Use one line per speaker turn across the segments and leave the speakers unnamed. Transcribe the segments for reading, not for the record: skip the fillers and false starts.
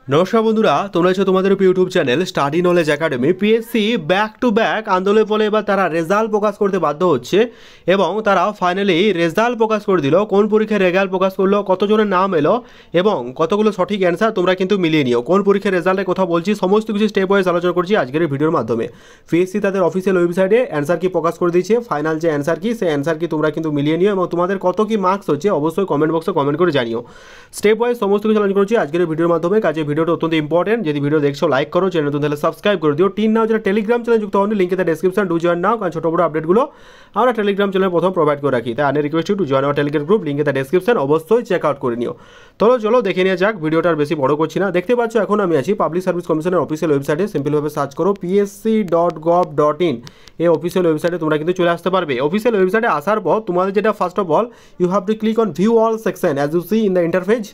নমস্কার বন্ধুরা, তোমরা হচ্ছে তোমাদের YouTube channel study knowledge academy. PSC back to back আন্দোলনের ফলে এবার তারা রেজাল্ট প্রকাশ করতে বাধ্য হচ্ছে এবং তারা ফাইনালি রেজাল্ট প্রকাশ করে দিল। কোন পরীক্ষার রেজাল্ট প্রকাশ করলো, কতজনের নাম এলো এবং কতগুলো সঠিক অ্যান্সার তোমরা কিন্তু মিলিয়ে নিও। কোন পরীক্ষার রেজাল্টের কথা বলছি, সমস্ত কিছু স্টেপ ওয়াইজ আলোচনা করছি আজকের এই ভিডিওর মাধ্যমে। পিএসসি তাদের অফিসিয়াল ওয়েবসাইটে অ্যান্সার কি প্রকাশ করে দিয়েছে, ফাইনাল যে অ্যান্সার কি, সেই অ্যান্সার কি তোমরা কিন্তু মিলিয়ে নিও এবং তোমাদের কত কি মার্কস হচ্ছে অবশ্যই কমেন্ট বক্সে কমেন্ট করে জানিও। স্টেপ ওয়াইজ সমস্ত কিছু আলোচনা করছি আজকের ভিডিওর মাধ্যমে। কাজে ভিডিওটা অত্যন্ত ইম্পর্টেন্ট। যদি ভিডিও দেখছো লাইক করো, চ্যানেল নতুন তাহলে সাবস্ক্রাইব করে দিও। টিন নাও যারা টেলিগ্রাম চ্যানেল যুক্ত হন, link in the description, do join নাও। কারণ ছোট বড় আপডেটগুলো আমরা টেলিগ্রাম চ্যানেলে প্রথম প্রোভাইড করে রাখি। তাই আনে request to join our Telegram group, link in the description, অবশ্যই চেক আউট করে নিও। চলো দেখে নিয়ে যাক। ভিডিওটা আর বেশি বড় করছি না। দেখতে পাচ্ছ এখন আমি আছি পাবলিক সার্ভিস কমিশনের অফিসিয়াল ওয়েবসাইটে। সিম্পলভাবে সার্চ করো psc.gov.in। এই অফিসিয়াল ওয়েবসাইটে তোমরা কিন্তু চলে আসতে পারবে। অফিসিয়াল ওয়েবসাইটে আসার পর তোমাদের যেটা first of all you have to click on view all section as you see in the interface.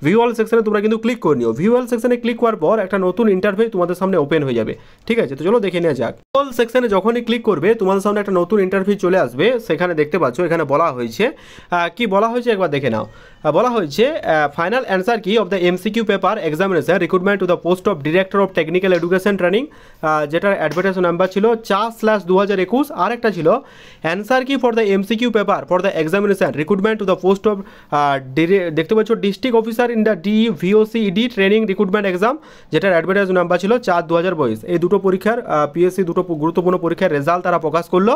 View all সেকশনে তোমরা কিন্তু ক্লিক করে নিও। ভিউ অল সেকশনে ক্লিক করার পর একটা নতুন ইন্টারফেস তোমাদের সামনে ওপেন হয়ে যাবে। ঠিক আছে, তো চলো দেখে নেওয়া যাক। অল সেকশনে যখনই ক্লিক করবে তোমাদের সামনে একটা নতুন ইন্টারফেস চলে আসবে। সেখানে দেখতে পাচ্ছ এখানে বলা হয়েছে কি বলা হয়েছে একবার দেখে নাও। বলা হয়েছে ফাইনাল অ্যান্সার কি of the MCQ paper examination recruitment to the post of director of technical education training, যেটার অ্যাডভার্টাইজ নাম্বার ছিল 4/2021। আর একটা ছিল অ্যান্সার কি for the MCQ paper for the examination recruitment to the post of দেখতে পাচ্ছ district officer in the DVOCED training recruitment exam, যেটার advertise number ছিল 4/2022। এই দুটো পরীক্ষার পিএসসি দুটো গুরুত্বপূর্ণ পরীক্ষার রেজাল্ট তারা প্রকাশ করলো।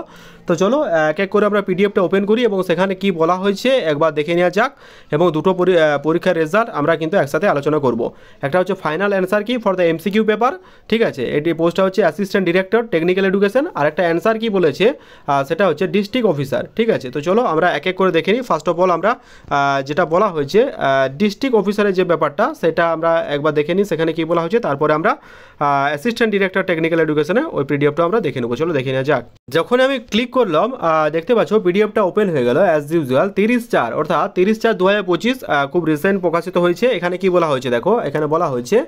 তো চলো এক এক করে আমরা পিডিএফটা ওপেন করি এবং সেখানে কি বলা হয়েছে একবার দেখে নেওয়া যাক এবং দুটো পরীক্ষার রেজাল্ট আমরা কিন্তু একসাথে আলোচনা করব। একটা হচ্ছে ফাইনাল অ্যান্সার কি ফর দ্য এমসিকিউ পেপার, ঠিক আছে, এটি পোস্টটা হচ্ছে অ্যাসিস্ট্যান্ট ডিরেক্টর টেকনিক্যাল এডুকেশন। আর একটা অ্যান্সার কি বলেছে সেটা হচ্ছে ডিস্ট্রিক্ট অফিসার। ঠিক আছে, তো চলো আমরা এক এক করে দেখে নিই। ফার্স্ট অফ অল আমরা যেটা বলা হয়েছে ডিস্ট্রিক্ট অফিসারের যে ব্যাপারটা সেটা আমরা একবার দেখে নিই, সেখানে কি বলা হয়েছে। তারপরে আমরা অ্যাসিস্ট্যান্ট ডিরেক্টর টেকনিক্যাল এডুকেশনে ওই পিডিএফটা আমরা দেখে নেবো। চলো দেখে নেওয়া যাক। যখন আমি ক্লিক করলাম দেখতে পাচ্ছ পিডিএফটা ওপেন হয়ে গেল অ্যাজ ইউজুয়াল। 30/4 অর্থাৎ 30/4/2025 খুব রিসেন্ট প্রকাশিত হয়েছে। এখানে কি বলা হয়েছে দেখো, এখানে বলা হয়েছে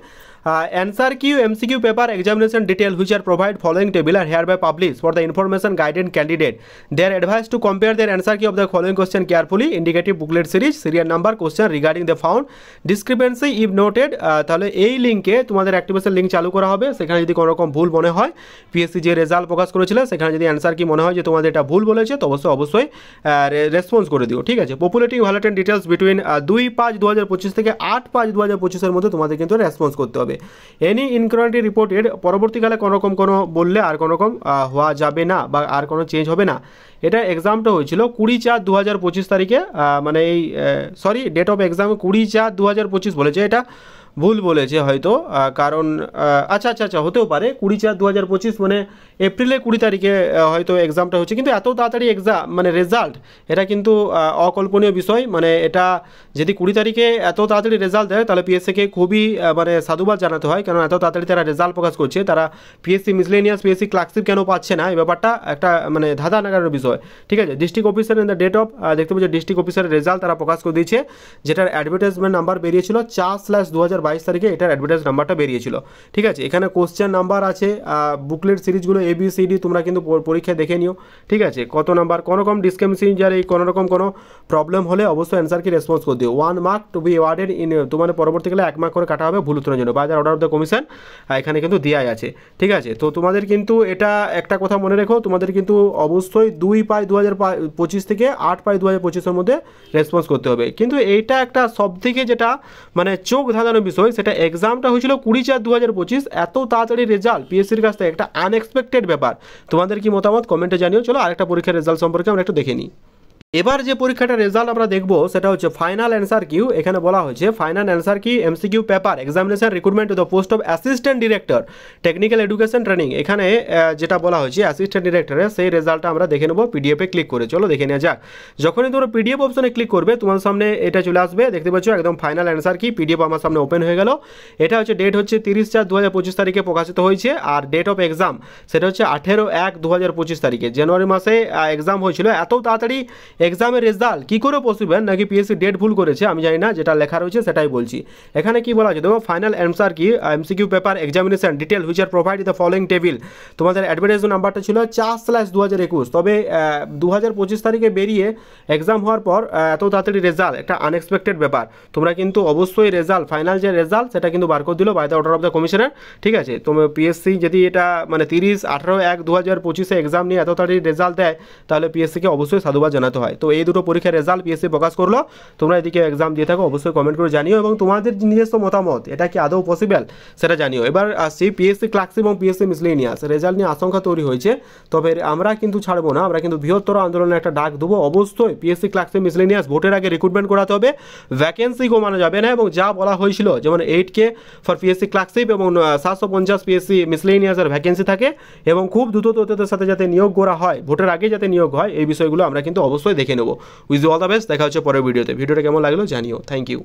answer Q MCQ paper examination detail which are provide following table are hereby published for the information guided candidate. They are advised to compare their answer key of the following question carefully. Indicative booklet series, serial number, question regarding the found discrepancy if noted. তাহলে এই লিঙ্কে তোমাদের activation link চালু করা হবে। সেখানে যদি কোনো রকম ভুল মনে হয়, পিএসসি যে রেজাল্ট প্রকাশ করেছিল সেখানে যদি অ্যান্সার কি মনে হয় যে তোমাদের এটা ভুল বলেছে, তো অবশ্যই রেসপন্স করে দিও। ঠিক আছে, পপুলেটিং ভ্যালিডেন্ট ডিটেলস বিটুইন 2/5/2025 থেকে 8/5/2025 মধ্যে তোমাদের কিন্তু রেসপন্স করতে হবে। এনি ইনকরেক্টলি রিপোর্টেড পরবর্তীকালে কোনোরকম কোনো বললে আর কোনোরকম হওয়া যাবে না বা আর কোনো চেঞ্জ হবে না। এটা এক্সামটা হয়েছিল 20/4/2025 তারিখে, মানে এই সরি ডেট অফ এক্সাম 20/4/2025 বলেছে, এটা ভুল বলেছে হয়তো, কারণ আচ্ছা হতেও পারে 20/4/2025 মানে এপ্রিলের 20 তারিখে হয়তো এক্সামটা হচ্ছে। কিন্তু এত তাড়াতাড়ি এক্সাম মানে রেজাল্ট, এটা কিন্তু অকল্পনীয় বিষয়। মানে এটা যদি 20 তারিখে এত তাড়াতাড়ি রেজাল্ট দেয় তাহলে পিএসসিকে খুবই মানে সাধুবাদ জানাতে হয়, কারণ এত তাড়াতাড়ি তারা রেজাল্ট প্রকাশ করছে। তারা পিএসসি মিসলেনিয়াস পিএসসি ক্লার্কশিপ কেন পাচ্ছে না, এই ব্যাপারটা একটা মানে ধাঁধা নাগারের বিষয়। ঠিক আছে, district officer in the date of দেখতে পাচ্ছি ডিস্ট্রিক্ট অফিসারের রেজাল্ট তারা প্রকাশ করে দিয়েছে, যেটার অ্যাডভার্টাইজমেন্ট নাম্বার বেরিয়েছিল 4/2022 তারিখে, এটার অ্যাডভার্টাইজ নাম্বারটা বেরিয়েছিল। ঠিক আছে, এখানে কোশ্চেন নাম্বার আছে, বুকলেট সিরিজগুলো ABCD তোমরা কিন্তু পরীক্ষায় দেখে নিও। ঠিক আছে, কত নাম্বার, কোনো রকম ডিসক্রিমিনেশন যার এই কোনো রকম কোনো প্রবলেম হলে অবশ্যই অ্যান্সার কি রেসপন্স করে দিও। 1 mark to be awarded in, তোমাদের পরবর্তীকালে 1 মার্ক করে কাটা হবে ভুল উত্তরের জন্য। By the order of the commission এখানে কিন্তু দেওয়াই আছে। ঠিক আছে, তো তোমাদের কিন্তু এটা একটা কথা মনে রেখো, তোমাদের কিন্তু অবশ্যই 2/5/2025 থেকে 8/5/2025 মধ্যে রেসপন্স করতে হবে। কিন্তু এইটা একটা সবথেকে যেটা মানে চোখ ধাঁধানোর বিষয়, সেটা এক্সামটা হয়েছিল 20/4/2025। এত তাড়াতাড়ি রেজাল্ট পিএসসির কাছ থেকে একটা আনএক্সপেক্টেড ব্যাপার। তোমাদের কি মতামত কমেন্টে জানিও। চলো আরেকটা পরীক্ষার রেজাল্ট সম্পর্কে আমরা একটু দেখে নিই। এবার যে পরীক্ষাটার রেজাল্ট আমরা দেখবো সেটা হচ্ছে ফাইনাল অ্যান্সার কিউ। এখানে বলা হয়েছে ফাইনাল অ্যান্সার কি MCQ paper examination recruitment to the post of assistant director technical education training. এখানে যেটা বলা হয়েছে অ্যাসিস্ট্যান্ট ডিরেক্টরের সেই রেজাল্টটা আমরা দেখে নেবো পিডিএফে ক্লিক করে। চলো দেখে নেওয়া যাক। যখনই তোমরা পিডিএফ অপশনে ক্লিক করবে তোমার সামনে এটা চলে আসবে, দেখতে পাচ্ছ একদম ফাইনাল অ্যান্সার কি পিডিএফ আমার সামনে ওপেন হয়ে গেল। এটা হচ্ছে ডেট হচ্ছে 30/4/2025 তারিখে প্রকাশিত হয়েছে, আর ডেট অফ এক্সাম সেটা হচ্ছে 18/1/2025 তারিখে। জানুয়ারি মাসে এক্সাম হয়েছিল। এত তাড়াতাড়ি এক্সামের রেজাল্ট কী করে পসিবল নাকি পিএসসি ডেট ভুল করেছে আমি জানি না, যেটা লেখা রয়েছে সেটাই বলছি। এখানে কি বলা আছে দেখো, ফাইনাল অ্যান্সার কি MCQ paper examination detail which are provide the following table. তোমাদের অ্যাডভার্টাইজমেন্ট নাম্বারটা ছিল 4/2021, তবে 2025 তারিখে বেরিয়ে এক্সাম হওয়ার পর এত তাড়াতাড়ি রেজাল্ট একটা আনএক্সপেক্টেড ব্যাপার। তোমরা কিন্তু অবশ্যই রেজাল্ট ফাইনাল যে রেজাল্ট সেটা কিন্তু বার করে দিল by the order of the commissioner, ঠিক আছে। তোমার পিএসসি যদি এটা মানে 18/1/2025 এক্সাম নিয়ে এত তাড়াতাড়ি রেজাল্ট দেয় তাহলে পিএসসিকে অবশ্যই সাধুবাদ জানাতে হয়। তো এই দুটো পরীক্ষার রেজাল্ট পিএসসি প্রকাশ করলো, তোমরা এদিকে এক্সাম দিয়ে থাকো, অবশ্যই কমেন্ট করে জানিও এবং তোমাদের নিজস্ব মতামত এটা কি আদৌ পসিবল সেটা জানিও। এবার আসছি পিএসসি ক্লার্কশিপ এবং পিএসসি মিসলেনিয়াস রেজাল্ট নিয়ে আশঙ্কা তৈরি হয়েছে, তবে আমরা কিন্তু ছাড়বো না, আমরা কিন্তু বৃহত্তর আন্দোলনের একটা ডাক দেবো। অবশ্যই পিএসসি ক্লার্কশিপ মিসলেনিয়াস ভোটের আগে রিক্রুটমেন্ট করাতে হবে, ভ্যাকেন্সি কমানো যাবে না এবং যা বলা হয়েছিল যেমন 8K ফর পিএসসি ক্লার্কশিপ এবং 750 পিএসসি মিসলেনিয়াসের ভ্যাকেন্সি থাকে এবং খুব দ্রুত তথ্যের সাথে যাতে নিয়োগ করা হয়, ভোটের আগে যাতে নিয়োগ হয়, এই বিষয়গুলো আমরা কিন্তু অবশ্যই দেখে নেব। উইজ অল দ্য বেস্ট, দেখা হচ্ছে পরের ভিডিওতে। ভিডিওটা কেমন লাগলো জানিও। Thank you.